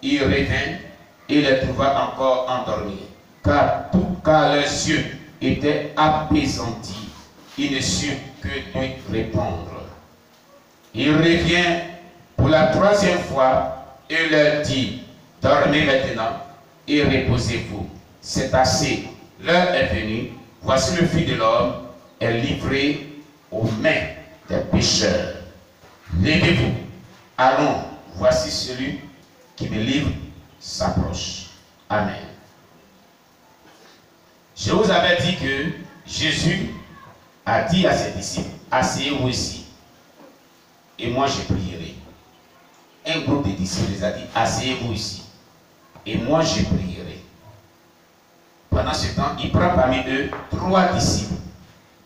il revint et les trouva encore endormis, car leurs yeux étaient apaisantis. Ils ne surent que lui répondre. Il revient pour la troisième fois et leur dit, dormez maintenant et reposez-vous. C'est assez, l'heure est venue. Voici le Fils de l'homme est livré aux mains des pécheurs. Levez-vous, allons, voici celui qui me livre s'approche. Amen. Je vous avais dit que Jésus a dit à ses disciples, asseyez-vous ici, et moi je prierai. Un groupe de disciples les a dit, asseyez-vous ici, et moi je prierai. Pendant ce temps, il prend parmi eux 3 disciples,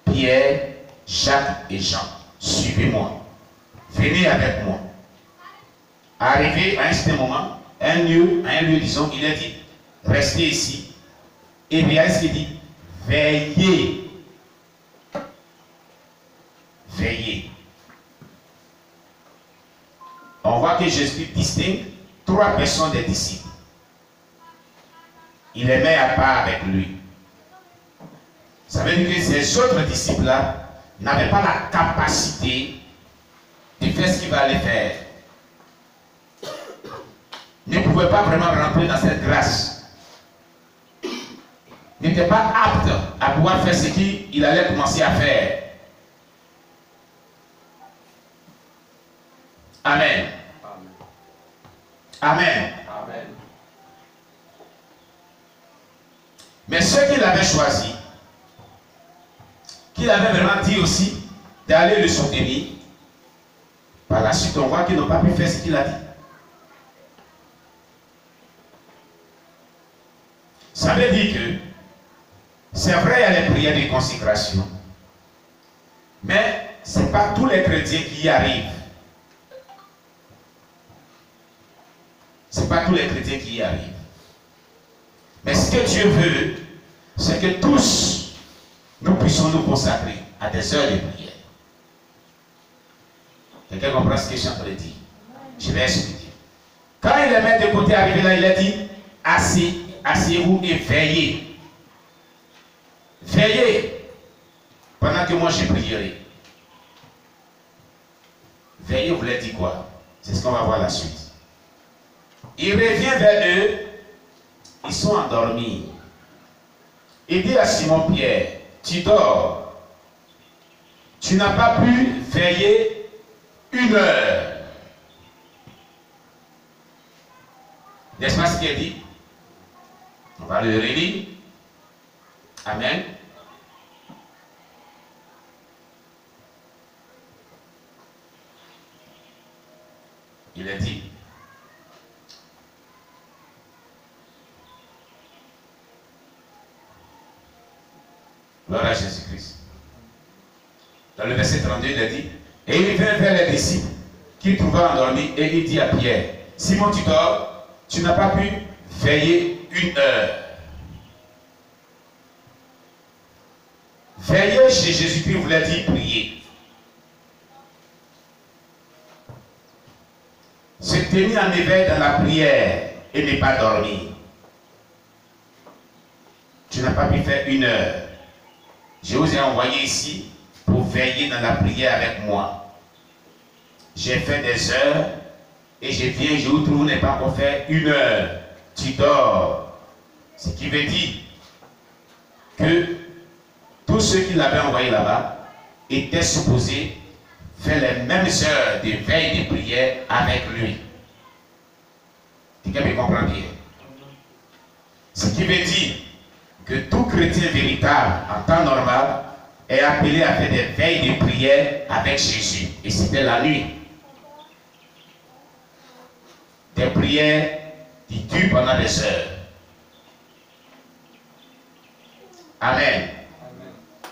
Pierre, Jacques et Jean. Suivez-moi, venez avec moi. Arrivé à un certain moment, à un lieu, disons, il a dit, restez ici. Et bien, il dit, veillez. Veillez. On voit que Jésus distingue 3 personnes des disciples. Il les met à part avec lui. Ça veut dire que ces autres disciples-là n'avaient pas la capacité de faire ce qu'il va aller faire. Ne pouvaient pas vraiment rentrer dans cette grâce. N'étaient pas aptes à pouvoir faire ce qu'il allait commencer à faire. Amen. Amen. Amen. Mais ceux qu'il avait choisis, qu'il avait vraiment dit aussi d'aller le soutenir, par la suite on voit qu'ils n'ont pas pu faire ce qu'il a dit. Ça veut dire que c'est vrai, il y a les prières de consécration, mais ce n'est pas tous les chrétiens qui y arrivent. Ce n'est pas tous les chrétiens qui y arrivent. Mais ce que Dieu veut, c'est que tous, nous puissions nous consacrer à des heures de prière. Quelqu'un comprend ce que je suis en train de dire? Je vais expliquer. Quand il les met de côté, arrivé là, il a dit, asseyez-vous et veillez. Veillez pendant que moi je prierai. Veillez, vous voulez dire quoi? C'est ce qu'on va voir la suite. Il revient vers eux, ils sont endormis. Il dit à Simon-Pierre, tu dors, tu n'as pas pu veiller 1 heure. N'est-ce pas ce qu'il a dit? On va le relire. Amen. Il a dit, gloire à Jésus-Christ. Dans le verset 32, il a dit, et il vint vers les disciples qu'il trouva endormis et il dit à Pierre, Simon, tu dors, tu n'as pas pu veiller 1 heure. Veiller chez Jésus-Christ voulait dire prier. Se tenir en éveil dans la prière et ne pas dormir. Tu n'as pas pu faire 1 heure. Je vous ai envoyé ici pour veiller dans la prière avec moi. J'ai fait des heures et je viens, je vous trouve, vous n'avez pas encore fait 1 heure. Tu dors. Ce qui veut dire que tous ceux qui l'avaient envoyé là-bas étaient supposés faire les mêmes heures de veille de prière avec lui. Quelqu'un peut comprendre bien? Ce qui veut dire que tout chrétien véritable, en temps normal, est appelé à faire des veilles de prière avec Jésus. Et c'était la nuit. Des prières qui durent pendant des heures. Amen.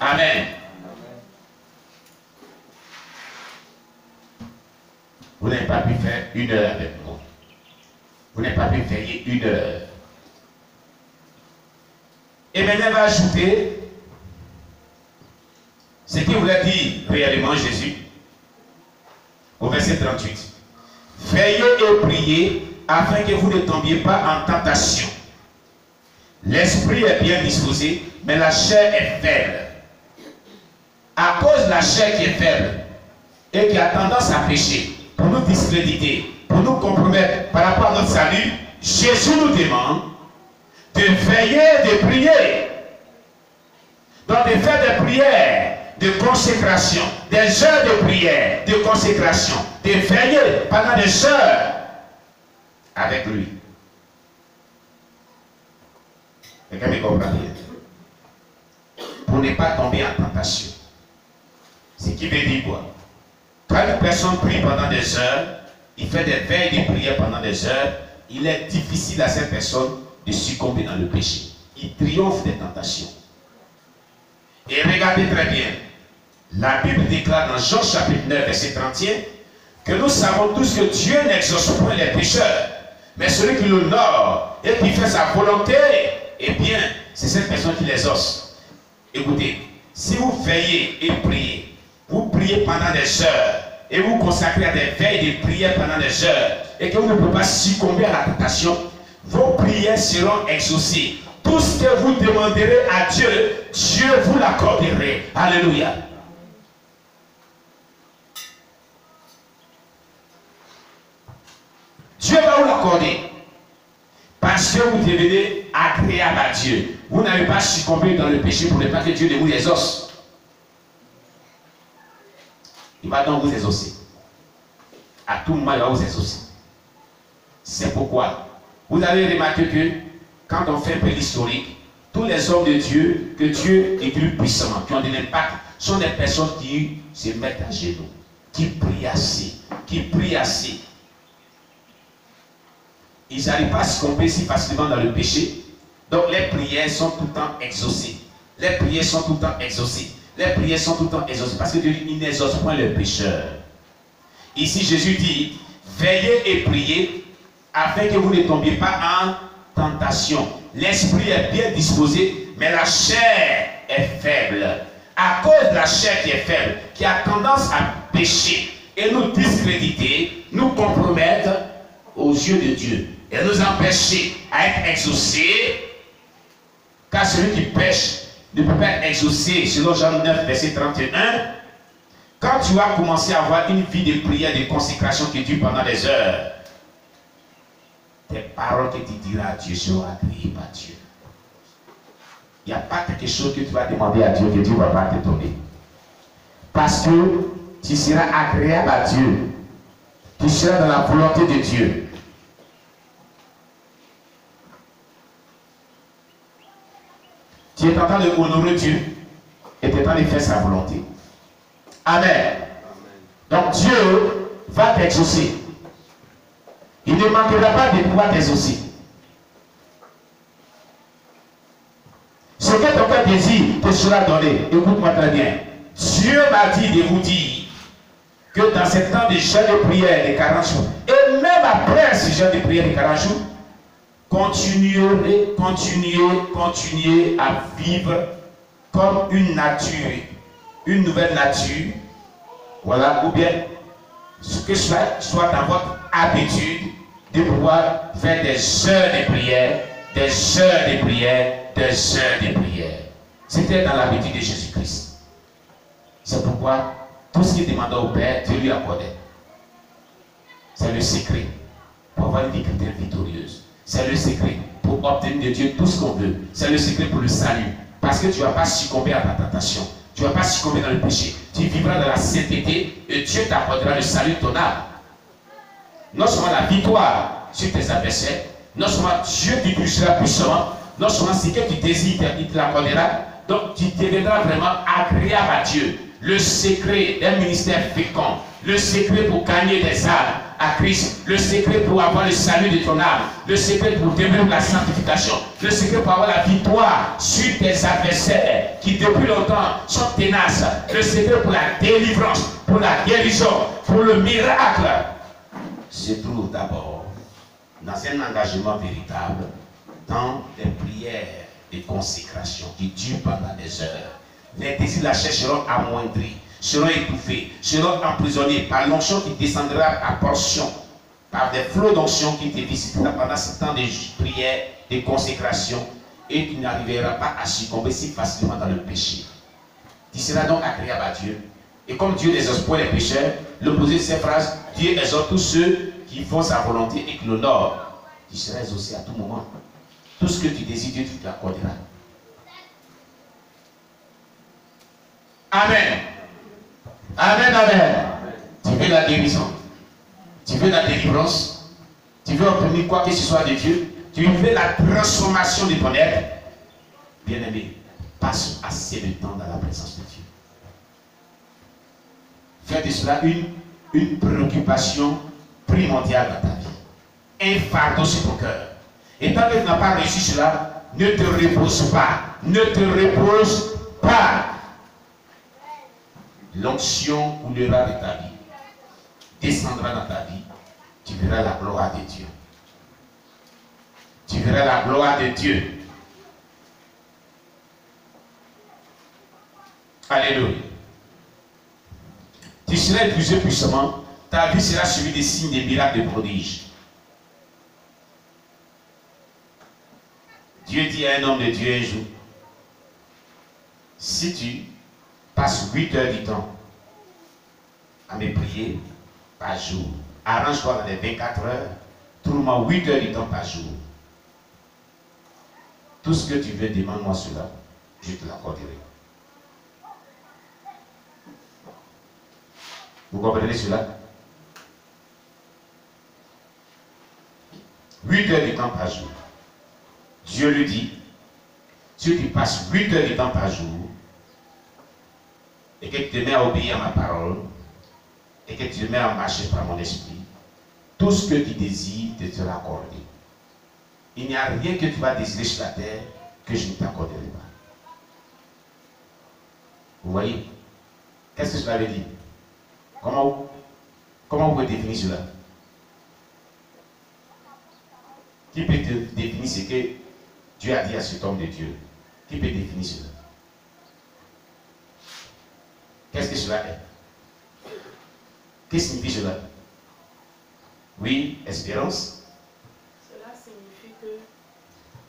Amen. Vous n'avez pas pu faire 1 heure avec moi. Vous n'avez pas pu veiller 1 heure. Et maintenant, il va ajouter ce qu'il voulait dire réellement Jésus au verset 38. Veillez et priez afin que vous ne tombiez pas en tentation. L'esprit est bien disposé, mais la chair est faible. À cause de la chair qui est faible et qui a tendance à pécher, pour nous discréditer, pour nous compromettre par rapport à notre salut, Jésus nous demande de veiller, de prier. Donc de faire des prières de consécration, des heures de prière, de consécration, de veiller pendant des heures avec lui. Quelqu'un me comprend bien? Pour ne pas tomber en tentation. Ce qui veut dire quoi? Quand une personne prie pendant des heures, il fait des veilles de prière pendant des heures, il est difficile à cette personne de succomber dans le péché. Il triomphe des tentations. Et regardez très bien, la Bible déclare dans Jean chapitre 9, verset 31, que nous savons tous que Dieu n'exauce point les pécheurs, mais celui qui l'honore et qui fait sa volonté, eh bien, c'est cette personne qui les exauce. Écoutez, si vous veillez et priez, vous priez pendant des heures, et vous consacrez à des veilles de prière pendant des heures, et que vous ne pouvez pas succomber à la tentation, vos prières seront exaucées. Tout ce que vous demanderez à Dieu, Dieu vous l'accorderá. Alléluia. Dieu va vous l'accorder. Parce que vous devenez agréable à Dieu. Vous n'avez pas succombé dans le péché pour ne pas que Dieu ne vous exauce. Il va donc vous exaucer. À tout moment, il va vous exaucer. C'est pourquoi vous avez remarqué que quand on fait un peu l'historique, tous les hommes de Dieu, que Dieu écrit puissamment, qui ont de l'impact, sont des personnes qui se mettent à genoux, qui prient assez, Ils n'arrivent pas à se tromper si facilement dans le péché. Donc les prières sont tout le temps exaucées. Les prières sont tout le temps exaucées. Les prières sont tout le temps exaucées. Parce que Dieu dit, il n'exauce point le pécheur. Ici, Jésus dit, veillez et priez afin que vous ne tombiez pas en tentation. L'esprit est bien disposé, mais la chair est faible. À cause de la chair qui est faible, qui a tendance à pécher et nous discréditer, nous compromettre aux yeux de Dieu et nous empêcher à être exaucés, car celui qui pêche ne peut pas être exaucé, selon Jean 9, verset 31. Quand tu vas commencer à avoir une vie de prière, de consécration qui dure pendant des heures, tes paroles que tu diras à Dieu seront agréées par Dieu. Il n'y a pas quelque chose que tu vas demander à Dieu que Dieu ne va pas te donner. Parce que tu seras agréable à Dieu. Tu seras dans la volonté de Dieu. Tu es en train de honorer Dieu et tu es en train de faire sa volonté. Amen. Donc Dieu va t'exaucer. Il ne manquera pas de pouvoir t'exaucer. Ce que ton cœur désire te sera donné. Écoute-moi très bien. Dieu m'a dit de vous dire que dans ce temps de jeûne de prière de 40 jours, et même après ce jeûne de prière de 40 jours, continuez à vivre comme une nature, une nouvelle nature, voilà, ou bien ce que soit dans votre habitude de pouvoir faire des heures de prière, des heures de prière, des heures de prière. C'était dans l'habitude de Jésus-Christ. C'est pourquoi tout ce qu'il demandait au Père, Dieu lui accordait. C'est le secret pour avoir une vie chrétienne victorieuse. C'est le secret pour obtenir de Dieu tout ce qu'on veut. C'est le secret pour le salut. Parce que tu ne vas pas succomber à ta tentation. Tu ne vas pas succomber dans le péché. Tu vivras dans la sainteté et Dieu t'apportera le salut de ton âme. Non seulement la victoire sur tes adversaires, non seulement Dieu t'utilisera puissamment, non seulement ce que tu désires, il te l'accordera. Donc tu deviendras vraiment agréable à Dieu. Le secret d'un ministère fécond, le secret pour gagner des âmes à Christ, le secret pour avoir le salut de ton âme, le secret pour développer la sanctification, le secret pour avoir la victoire sur tes adversaires qui depuis longtemps sont tenaces, le secret pour la délivrance, pour la guérison, pour le miracle, se trouve d'abord dans un engagement véritable, dans des prières de consécration qui durent pendant des heures. Les désirs de la chair seront amoindris, seront étouffés, seront emprisonnés par l'onction qui descendra à portion par des flots d'onction qui te visitera pendant ce temps de prière, de consécration, et tu n'arriveras pas à succomber si facilement dans le péché. Tu seras donc agréable à Dieu. Et comme Dieu n'exauce point les pécheurs, l'opposé de ces phrases, Dieu exauce tous ceux qui font sa volonté et qui l'honorent. Tu seras exaucé à tout moment. Tout ce que tu désires, Dieu te l'accordera. Amen. Amen, amen. Tu veux la guérison? Tu veux la délivrance? Tu veux obtenir quoi que ce soit de Dieu? Tu veux la transformation de ton être? Bien-aimé, passe assez de temps dans la présence de Dieu. Fais de cela une préoccupation primordiale dans ta vie. Un fardeau sur ton cœur. Et tant que tu n'as pas réussi cela, ne te repose pas. Ne te repose pas. L'onction coulera de ta vie, descendra dans ta vie. Tu verras la gloire de Dieu. Tu verras la gloire de Dieu. Alléluia. Tu seras épuisé puissamment. Ta vie sera suivie des signes, des miracles, des prodiges. Dieu dit à un homme de Dieu un jour, si tu passes 8 heures du temps à me prier par jour, arrange-toi dans les 24 heures, trouve-moi 8 heures du temps par jour. Tout ce que tu veux, demande-moi cela, je te l'accorderai. Vous comprenez cela? 8 heures du temps par jour. Dieu lui dit, si tu passes 8 heures du temps par jour, et que tu te mets à obéir à ma parole, et que tu te mets à marcher par mon esprit, tout ce que tu désires te sera accordé. Il n'y a rien que tu vas désirer sur la terre que je ne t'accorderai pas. Vous voyez? Qu'est-ce que cela veut dire? Comment vous pouvez définir cela? Qui peut te définir ce que Dieu a dit à cet homme de Dieu? Qui peut définir cela? Qu'est-ce que cela est? Qu'est-ce que signifie cela? Oui, espérance. Cela signifie que,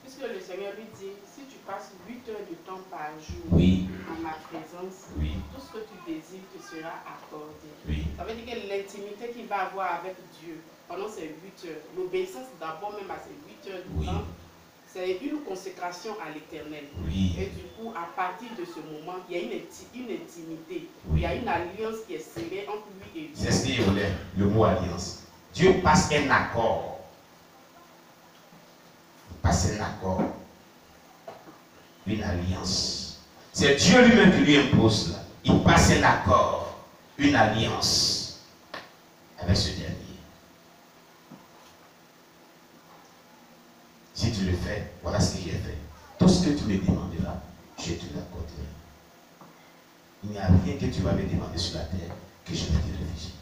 puisque le Seigneur lui dit, si tu passes 8 heures de temps par jour Oui. en ma présence, Oui. tout ce que tu désires te sera accordé. Oui. Ça veut dire que l'intimité qu'il va avoir avec Dieu pendant ces 8 heures, l'obéissance d'abord même à ces 8 heures de temps, c'est une consécration à l'éternel. Oui. Et du coup, à partir de ce moment, il y a une intimité, Oui. il y a une alliance qui est scellée entre lui et Dieu. C'est ce qu'il voulait, le mot alliance. Dieu passe un accord. Il passe un accord. Une alliance. C'est Dieu lui-même qui lui impose là. Il passe un accord, une alliance avec ce dernier. Si tu le fais, voilà ce que j'ai fait. Tout ce que tu me demanderas, je te l'accorderai. Il n'y a rien que tu vas me demander sur la terre que je vais te refuser.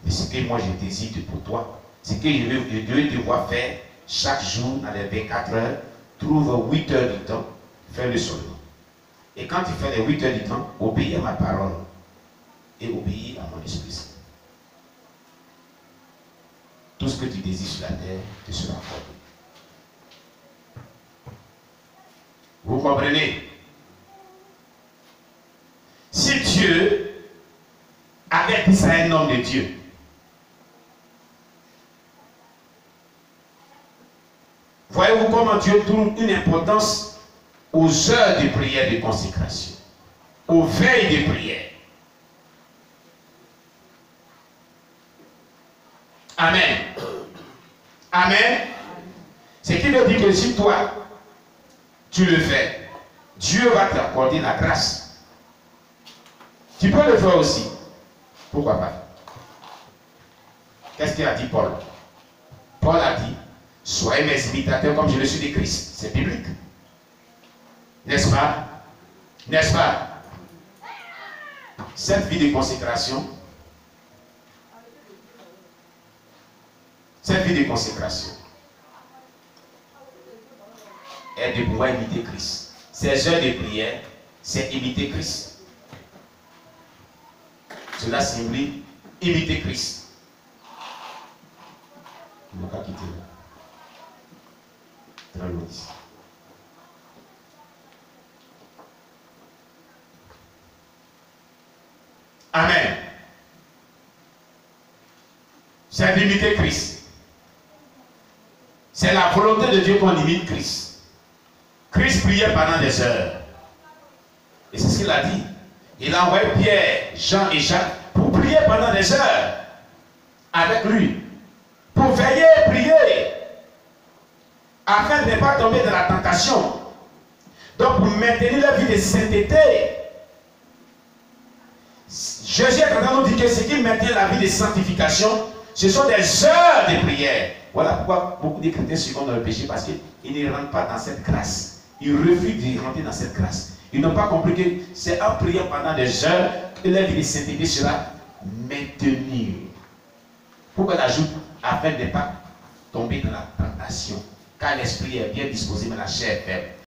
Mais ce que moi je désire pour toi, c'est que je vais devoir faire chaque jour dans les 24 heures, trouve 8 heures du temps, fais-le seulement. Et quand tu fais les 8 heures du temps, obéis à ma parole et obéis à mon esprit saint. Tout ce que tu désires sur la terre te sera accordé. Vous comprenez? Si Dieu avait dit ça à un homme de Dieu, voyez-vous comment Dieu trouve une importance aux heures de prière de consécration, aux veilles de prière. Amen. Amen. Ce qui veut dire que si toi, tu le fais, Dieu va t'accorder la grâce. Tu peux le faire aussi. Pourquoi pas? Qu'est-ce qu'il a dit Paul? Paul a dit, soyez mes imitateurs comme je le suis de Christ. C'est biblique. N'est-ce pas? N'est-ce pas? Cette vie de consécration, est de pouvoir imiter Christ. Ces heures de prière, c'est imiter Christ. Cela signifie imiter Christ. Il n'a pas quitté là. Très loin d'ici. Amen. C'est d'imiter Christ. C'est la volonté de Dieu qu'on imite Christ. Christ priait pendant des heures. Et c'est ce qu'il a dit. Il a envoyé Pierre, Jean et Jacques pour prier pendant des heures avec lui. Pour veiller et prier. Afin de ne pas tomber dans la tentation. Donc pour maintenir la vie de sainteté. Jésus est en train de nous dire que ce qui maintient la vie de sanctification, ce sont des heures de prière. Voilà pourquoi beaucoup de chrétiens suivent dans le péché, parce qu'ils ne rentrent pas dans cette grâce. Ils refusent de rentrer dans cette grâce. Ils n'ont pas compris que c'est en priant pendant des heures que la vie de sainteté sera maintenue. Pourquoi l'ajoute? Afin de ne pas tomber dans la tentation. Car l'esprit est bien disposé, mais la chair est faible.